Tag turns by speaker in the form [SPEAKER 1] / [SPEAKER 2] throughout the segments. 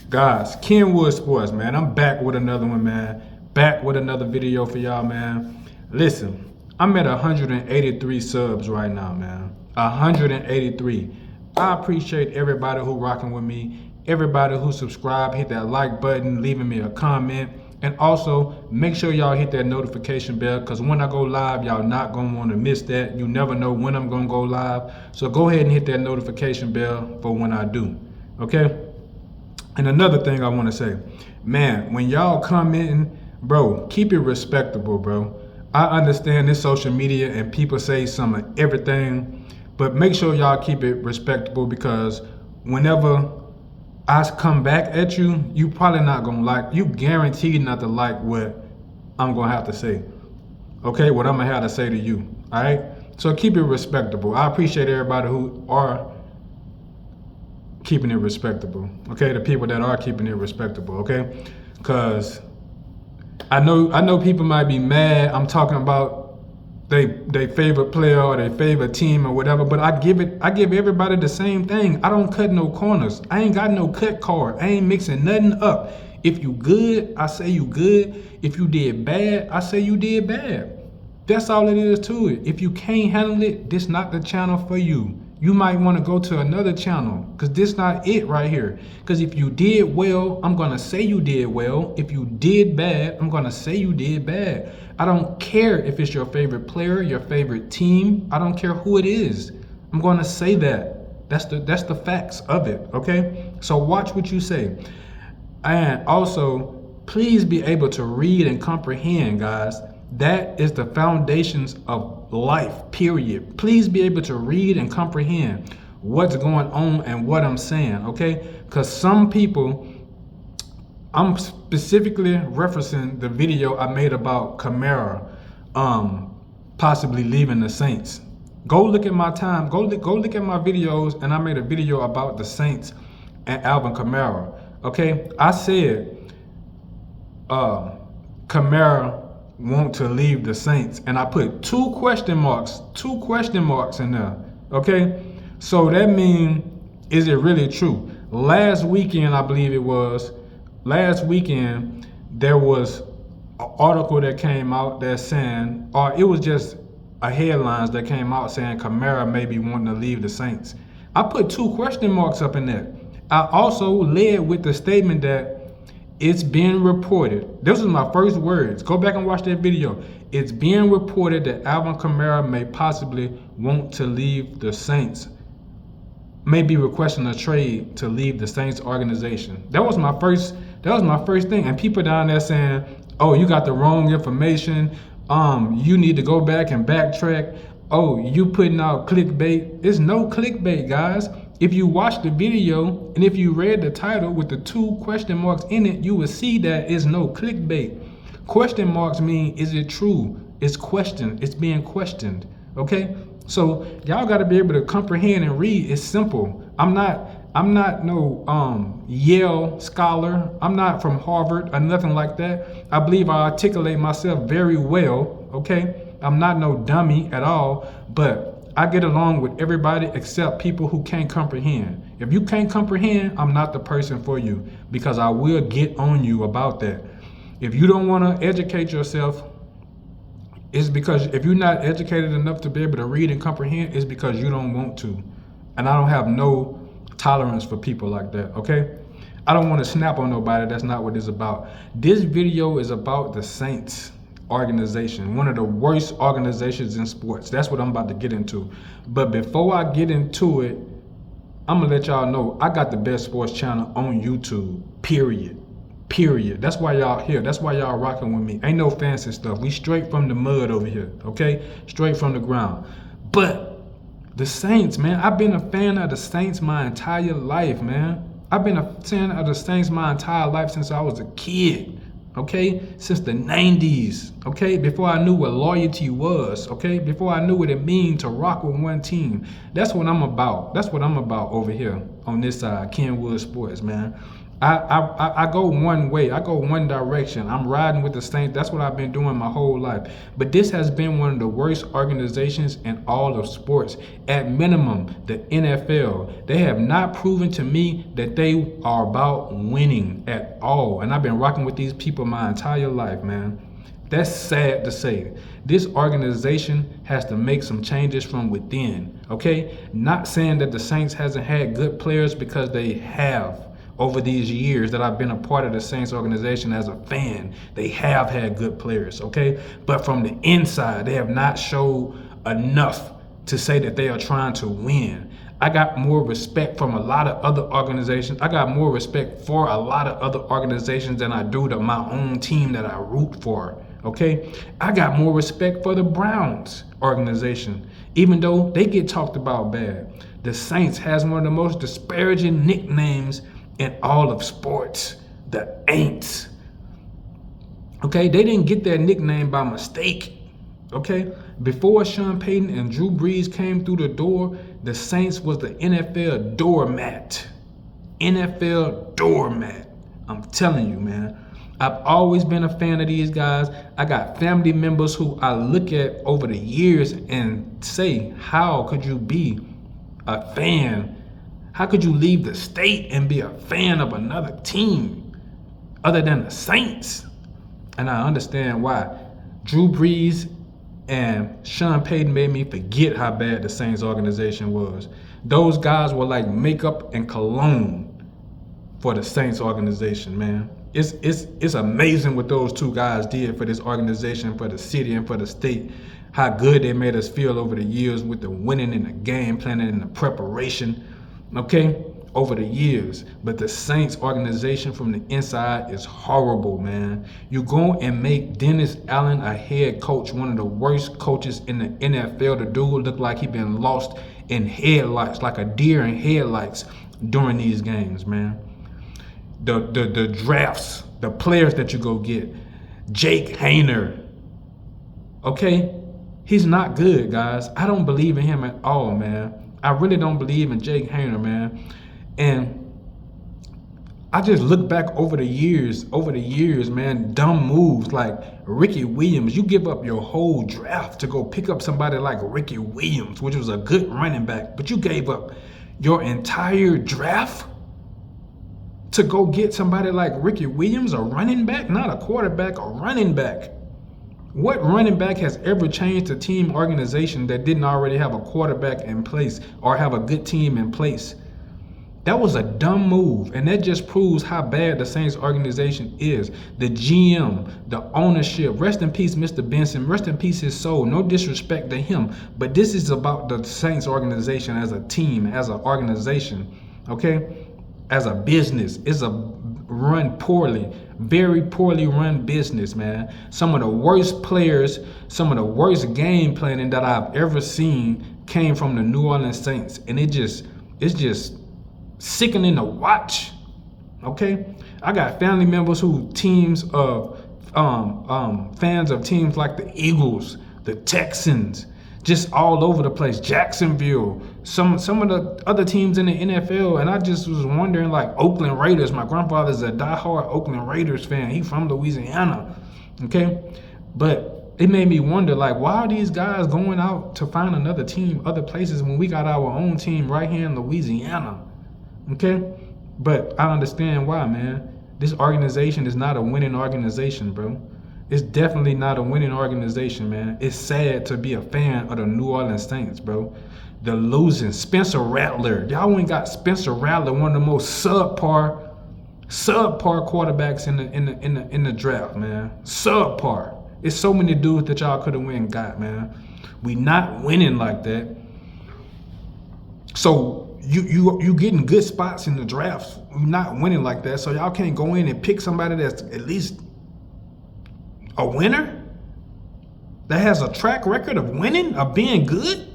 [SPEAKER 1] Guys, Kenwood Sports, man. I'm back with another one, man. Back with another video for y'all, man. Listen, I'm at 183 subs right now, man. 183. I appreciate everybody who rocking with me, everybody who subscribed, hit that like button, leaving me a comment. And also, make sure y'all hit that notification bell, because when I go live, y'all not going to want to miss that. You never know when I'm going to go live. So go ahead and hit that notification bell for when I do, okay? And another thing I want to say, man, when y'all commenting, bro, keep it respectable, bro. I understand this social media and people say some of everything, but make sure y'all keep it respectable, because whenever I come back at you, you probably not gonna like, you guaranteed not to like what I'm gonna have to say. Okay, what I'm gonna have to say to you, all right? So keep it respectable. I appreciate everybody who are keeping it respectable, okay? The people that are keeping it respectable, okay? Because I know people might be mad. I'm talking about they favorite player or their favorite team or whatever, but I give everybody the same thing. I don't cut no corners. I ain't got no cut card. I ain't mixing nothing up. If you good, I say you good. If you did bad, I say you did bad. That's all it is to it. If you can't handle it, this not the channel for you. You might want to go to another channel, because this not it right here. Because if you did well, I'm going to say you did well. If you did bad, I'm going to say you did bad. I don't care if it's your favorite player, your favorite team. I don't care who it is. I'm going to say that. That's the facts of it, okay? So watch what you say. And also, please be able to read and comprehend, guys. That is the foundations of life, period. Please be able to read and comprehend what's going on and what I'm saying, okay? Because some people, I'm specifically referencing the video I made about Kamara possibly leaving the Saints. Go look at my time, go look at my videos, and I made a video about the Saints and Alvin Kamara, okay? I said Kamara want to leave the Saints, and I put two question marks in there, okay? So that means, is it really true? Last weekend, I believe it was, there was an article that came out that saying, or it was just a headlines that came out saying Kamara may be wanting to leave the Saints. I put two question marks up in there. I also led with the statement that it's being reported. This was my first words. Go back and watch that video. It's being reported that Alvin Kamara may possibly want to leave the Saints. May be requesting a trade to leave the Saints organization. That was my first thing. And people down there saying, oh, you got the wrong information. You need to go back and backtrack. Oh, you putting out clickbait. There's no clickbait, guys. If you watch the video and if you read the title with the two question marks in it, you will see that it's no clickbait. Question marks mean, is it true? It's questioned. It's being questioned. Okay? So y'all got to be able to comprehend and read. It's simple. I'm not no Yale scholar. I'm not from Harvard or nothing like that. I believe I articulate myself very well. Okay? I'm not no dummy at all, but I get along with everybody except people who can't comprehend. If you can't comprehend, I'm not the person for you, because I will get on you about that. If you don't want to educate yourself, it's because if you're not educated enough to be able to read and comprehend, it's because you don't want to. And I don't have no tolerance for people like that, okay? I don't want to snap on nobody. That's not what it's about. This video is about the Saints organization, one of the worst organizations in sports. That's what I'm about to get into. But before I get into it, I'm gonna let y'all know I got the best sports channel on YouTube, period. That's why y'all here. That's why y'all rocking with me. Ain't no fancy stuff. We straight from the mud over here, okay? Straight from the ground. But the Saints, man, I've been a fan of the Saints my entire life, man. I've been a fan of the Saints my entire life since I was a kid. Okay, since the 90s, okay, before I knew what loyalty was, okay, before I knew what it means to rock with one team. That's what I'm about. That's what I'm about over here, on this side, Kenwood Sports, man. I go one way. I go one direction. I'm riding with the Saints. That's what I've been doing my whole life. But this has been one of the worst organizations in all of sports. At minimum, the NFL, they have not proven to me that they are about winning at all. And I've been rocking with these people my entire life, man. That's sad to say. This organization has to make some changes from within, okay? Not saying that the Saints hasn't had good players, because they have. Over these years that I've been a part of the Saints organization as a fan, they have had good players, okay? But from the inside, they have not showed enough to say that they are trying to win. I got more respect from a lot of other organizations. I got more respect for a lot of other organizations than I do to my own team that I root for, okay? I got more respect for the Browns organization, even though they get talked about bad. The Saints has one of the most disparaging nicknames in all of sports, the Aints. Okay, they didn't get that nickname by mistake. Okay, before Sean Payton and Drew Brees came through the door, the Saints was the NFL doormat. NFL doormat. I'm telling you, man. I've always been a fan of these guys. I got family members who I look at over the years and say, how could you be a fan? How could you leave the state and be a fan of another team other than the Saints? And I understand why. Drew Brees and Sean Payton made me forget how bad the Saints organization was. Those guys were like makeup and cologne for the Saints organization, man. It's amazing what those two guys did for this organization, for the city, and for the state. How good they made us feel over the years with the winning and the game planning and the preparation. Okay, over the years. But the Saints organization from the inside is horrible, man. You go and make Dennis Allen a head coach, one of the worst coaches in the NFL. The dude looked like he been lost in headlights, like a deer in headlights during these games, man. The drafts, the players that you go get. Jake Hayner, okay? He's not good, guys. I don't believe in him at all, man. I really don't believe in Jake Hayner, man. And I just look back over the years, man, dumb moves like Ricky Williams. You give up your whole draft to go pick up somebody like Ricky Williams, which was a good running back, but you gave up your entire draft to go get somebody like Ricky Williams, a running back, not a quarterback, a running back. What running back has ever changed a team organization that didn't already have a quarterback in place or have a good team in place? That was a dumb move, and that just proves how bad the Saints organization is. The GM, the ownership, rest in peace, Mr. Benson, rest in peace his soul. No disrespect to him, but this is about the Saints organization as a team, as an organization, okay? As a business. It's a run poorly. Very poorly run business, man. Some of the worst players, some of the worst game planning that I've ever seen came from the New Orleans Saints. And it's just sickening to watch. Okay? I got family members who fans of teams like the Eagles, the Texans, just all over the place. Jacksonville, some of the other teams in the NFL, and I just was wondering, like Oakland Raiders. My grandfather's a diehard Oakland Raiders fan. He's from Louisiana, okay? But it made me wonder, like, why are these guys going out to find another team, other places, when we got our own team right here in Louisiana, okay? But I understand why, man. This organization is not a winning organization, bro. It's definitely not a winning organization, man. It's sad to be a fan of the New Orleans Saints, bro. The losing Spencer Rattler. Y'all ain't got Spencer Rattler, one of the most subpar quarterbacks in the draft, man. Subpar. It's so many dudes that y'all could have went and got, man. We not winning like that. So you getting good spots in the drafts. We not winning like that. So y'all can't go in and pick somebody that's at least a winner, that has a track record of winning, of being good.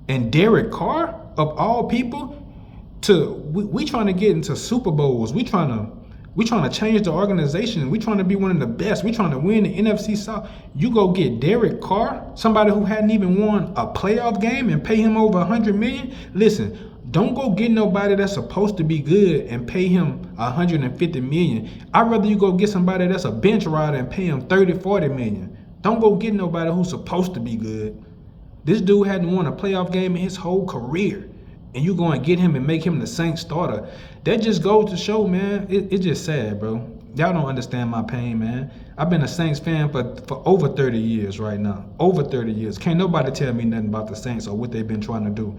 [SPEAKER 1] And Derek Carr, of all people, we trying to get into Super Bowls. We trying to change the organization. We trying to be one of the best. We trying to win the NFC South. You go get Derek Carr, somebody who hadn't even won a playoff game, and pay him over $100 million. Listen, Don't go get nobody that's supposed to be good and pay him $150 million. I'd rather you go get somebody that's a bench rider and pay him $30-40 million. Don't go get nobody who's supposed to be good. This dude hadn't won a playoff game in his whole career, and you go and get him and make him the Saints starter. That just goes to show, man, it's just sad, bro. Y'all don't understand my pain, man. I've been a Saints fan for over 30 years right now. Over 30 years. Can't nobody tell me nothing about the Saints or what they've been trying to do.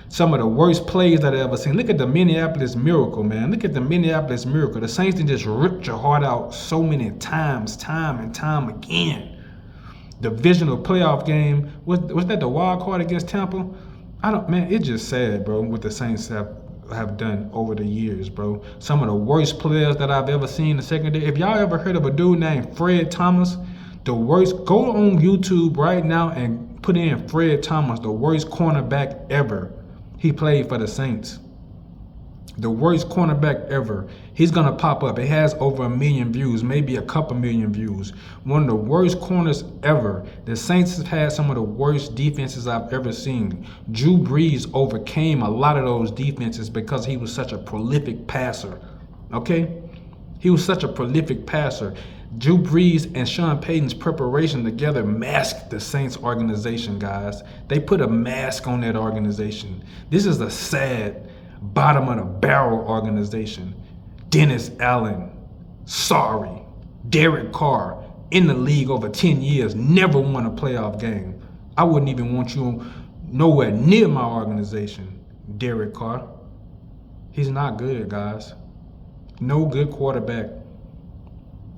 [SPEAKER 1] Some of the worst plays that I've ever seen. Look at the Minneapolis Miracle, man. Look at the Minneapolis Miracle. The Saints just ripped your heart out so many times, time and time again. Divisional playoff game. Was that the wild card against Tampa? Man, it's just sad, bro, what the Saints have done over the years, bro. Some of the worst players that I've ever seen in the secondary. If y'all ever heard of a dude named Fred Thomas, the worst, go on YouTube right now and put in Fred Thomas, the worst cornerback ever. He played for the Saints. The worst cornerback ever. He's going to pop up. It has over 1 million views, maybe a couple million views. One of the worst corners ever. The Saints have had some of the worst defenses I've ever seen. Drew Brees overcame a lot of those defenses because he was such a prolific passer. Okay? He was such a prolific passer. Drew Brees and Sean Payton's preparation together masked the Saints organization, guys. They put a mask on that organization. This is a sad, bottom of the barrel organization. Dennis Allen, sorry. Derek Carr, in the league over 10 years, never won a playoff game. I wouldn't even want you nowhere near my organization, Derek Carr. He's not good, guys. No good quarterback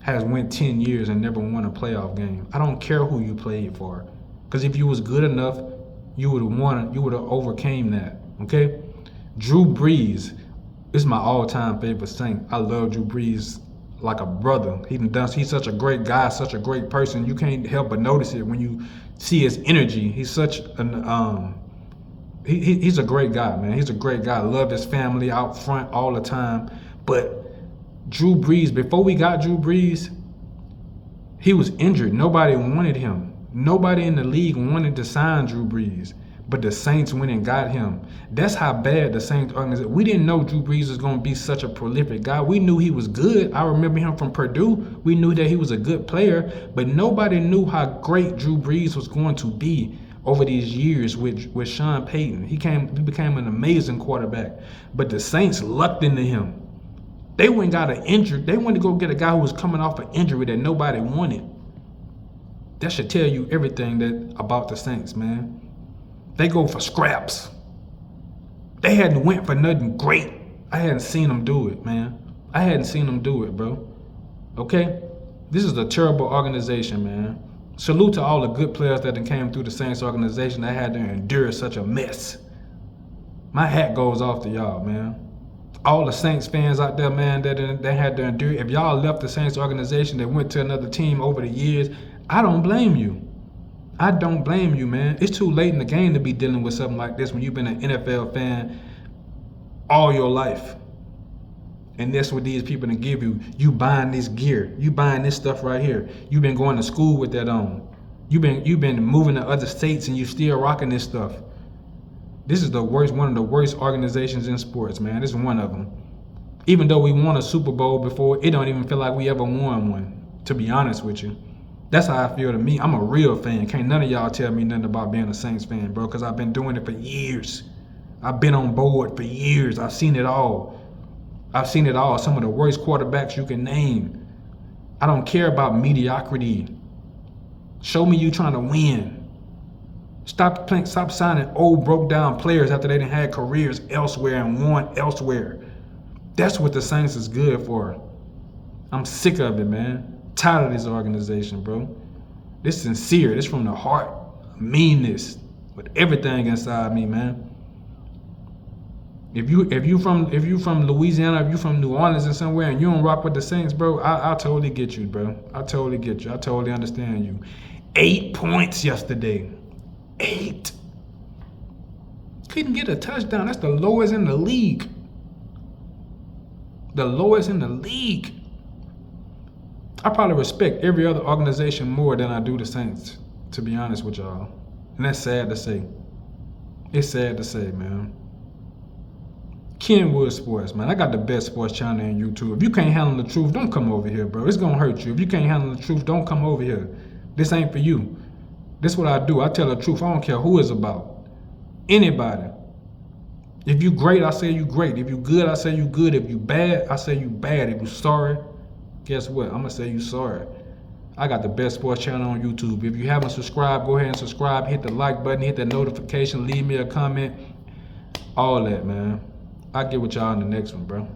[SPEAKER 1] has went 10 years and never won a playoff game. I don't care who you played for. Because if you was good enough, you would have won, you would have overcame that. Okay? Drew Brees is my all-time favorite Saint. I love Drew Brees like a brother. He's such a great guy, such a great person. You can't help but notice it when you see his energy. He's such an he's a great guy, man. He's a great guy. I love his family out front all the time. But Drew Brees, before we got Drew Brees, he was injured. Nobody wanted him. Nobody in the league wanted to sign Drew Brees. But the Saints went and got him. That's how bad the Saints organization. We didn't know Drew Brees was going to be such a prolific guy. We knew he was good. I remember him from Purdue. We knew that he was a good player. But nobody knew how great Drew Brees was going to be over these years with Sean Payton. He became an amazing quarterback. But the Saints lucked into him. They went and got an injury. They went to go get a guy who was coming off an injury that nobody wanted. That should tell you everything about the Saints, man. They go for scraps. They hadn't went for nothing great. I hadn't seen them do it, man. I hadn't seen them do it, bro. Okay? This is a terrible organization, man. Salute to all the good players that came through the Saints organization that had to endure such a mess. My hat goes off to y'all, man. All the Saints fans out there, man, that had to endure. If y'all left the Saints organization and went to another team over the years, I don't blame you. I don't blame you, man. It's too late in the game to be dealing with something like this when you've been an NFL fan all your life. And that's what these people can give you. You buying this gear. You buying this stuff right here. You've been going to school with that on. You've been moving to other states and you still rocking this stuff. This is one of the worst organizations in sports, man. This is one of them. Even though we won a Super Bowl before, it don't even feel like we ever won one, to be honest with you. That's how I feel to me. I'm a real fan. Can't none of y'all tell me nothing about being a Saints fan, bro, because I've been doing it for years. I've been on board for years. I've seen it all. I've seen it all. Some of the worst quarterbacks you can name. I don't care about mediocrity. Show me you trying to win. Stop signing old, broke down players after they done had careers elsewhere and won elsewhere. That's what the Saints is good for. I'm sick of it, man. Tired of this organization, bro. This is sincere. This from the heart. I mean this with everything inside me, man. If you from Louisiana, if you from New Orleans or somewhere, and you don't rock with the Saints, bro, I totally get you, bro. I totally get you. I totally understand you. 8 points yesterday. 8. Couldn't get a touchdown. That's the lowest in the league. The lowest in the league. I probably respect every other organization more than I do the Saints, to be honest with y'all. And that's sad to say. It's sad to say, man. Kenwood Sports, man. I got the best sports channel on YouTube. If you can't handle the truth, don't come over here, bro. It's gonna hurt you. If you can't handle the truth, don't come over here. This ain't for you. This is what I do. I tell the truth. I don't care who it's about. Anybody. If you great, I say you great. If you good, I say you good. If you bad, I say you bad. If you sorry, guess what? I'm gonna say you sorry. I got the best sports channel on YouTube. If you haven't subscribed, go ahead and subscribe. Hit the like button, hit the notification, leave me a comment. All that, man. I'll get with y'all in the next one, bro.